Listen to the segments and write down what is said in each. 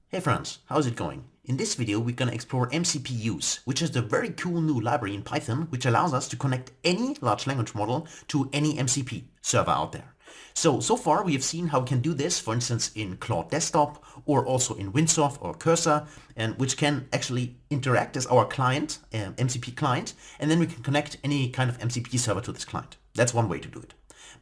Hey friends, how's it going? In this video we're gonna explore MCP use, which is the very cool new library in Python which allows us to connect any large language model to any MCP server out there. So far we have seen how we can do this, for instance in Claude Desktop or also in Windsurf or Cursor, and which can actually interact as our client, MCP client, and then we can connect any kind of MCP server to this client. That's one way to do it.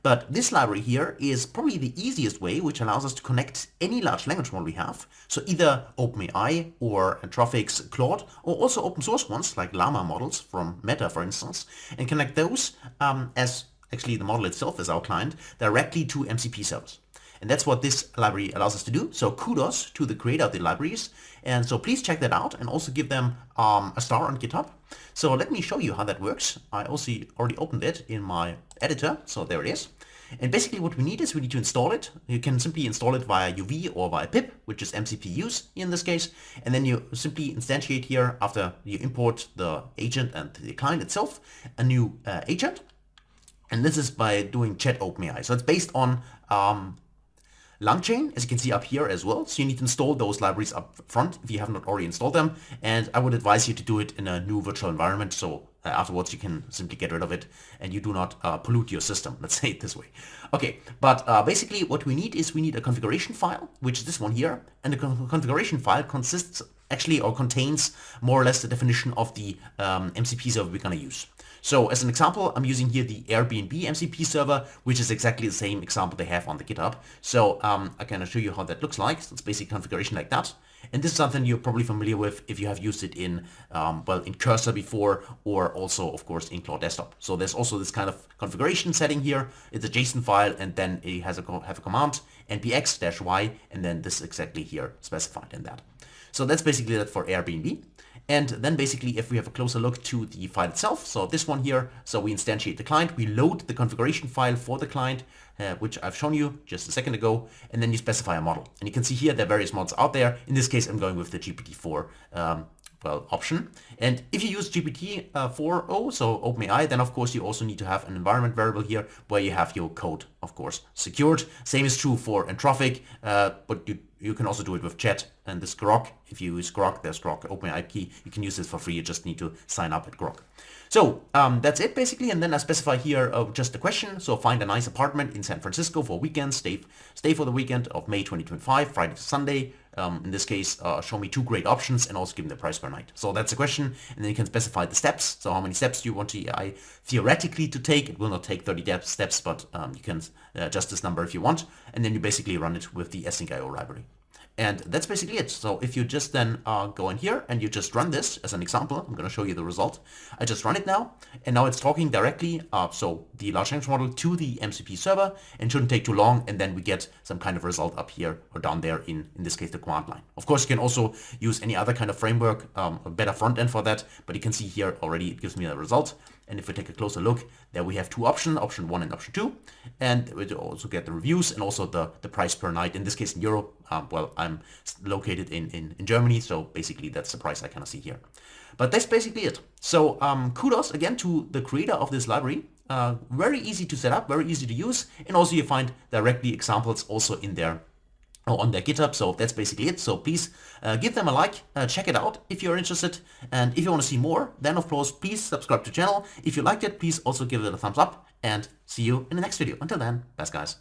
But this library here is probably the easiest way, which allows us to connect any large language model we have. So either OpenAI or Anthropic's Claude, or also open source ones like Llama models from Meta, for instance, and connect those as actually the model itself as our client directly to MCP servers. And that's what this library allows us to do. So kudos to the creator of the libraries. And so please check that out and also give them a star on GitHub. So let me show you how that works. I also already opened it in my editor. So there it is. And basically what we need is we need to install it. You can simply install it via UV or via pip, which is MCP use in this case. And then you simply instantiate here after you import the agent and the client itself, a new agent. And this is by doing chat OpenAI. So it's based on LangChain, as you can see up here as well. So you need to install those libraries up front if you have not already installed them. And I would advise you to do it in a new virtual environment. So afterwards you can simply get rid of it and you do not pollute your system. Let's say it this way. Okay, but basically what we need is we need a configuration file, which is this one here. And the configuration file consists actually or contains more or less the definition of the MCP server we're going to use. So as an example, I'm using here the Airbnb MCP server, which is exactly the same example they have on the GitHub. So I can show you how that looks like. So it's basic configuration like that. And this is something you're probably familiar with if you have used it in, in Cursor before, or also, of course, in Claude Desktop. So there's also this kind of configuration setting here. It's a JSON file, and then it has have a command, npx-y, and then this is exactly here specified in that. So that's basically that for Airbnb. And then basically if we have a closer look to the file itself, so this one here, so we instantiate the client, we load the configuration file for the client, which I've shown you just a second ago, and then you specify a model. And you can see here there are various models out there. In this case, I'm going with the GPT-4 option. And if you use GPT-4o, so OpenAI, then of course you also need to have an environment variable here where you have your code, of course, secured. Same is true for Anthropic, but you can also do it with chat and this Grok. If you use Grok, there's Grok OpenAI key. You can use this for free. You just need to sign up at Grok. So that's it basically. And then I specify here just a question. So find a nice apartment in San Francisco for weekends. Stay for the weekend of May 2025, Friday to Sunday. In this case, show me 2 great options and also give me the price per night. So that's a question. And then you can specify the steps. So how many steps do you want AI theoretically to take? It will not take 30 steps, but you can adjust this number if you want. And then you basically run it with the async.io library. And that's basically it. So if you just then go in here and you just run this as an example, I'm going to show you the result. I just run it now, and now it's talking directly, so the large language model to the MCP server, and shouldn't take too long, and then we get some kind of result up here or down there in this case the command line. Of course, you can also use any other kind of framework, a better front end for that, but you can see here already it gives me a result. And if we take a closer look, there we have 2 options, option 1 and option 2. And we also get the reviews and also the price per night. In this case in Europe, well, I'm located in Germany, so basically that's the price I kind of see here. But that's basically it. So kudos again to the creator of this library. Very easy to set up, very easy to use. And also you find directly examples also in there on their GitHub. So that's basically it. So please give them a like, check it out if you're interested. And if you want to see more, then of course, please subscribe to the channel. If you liked it, please also give it a thumbs up and see you in the next video. Until then, best guys.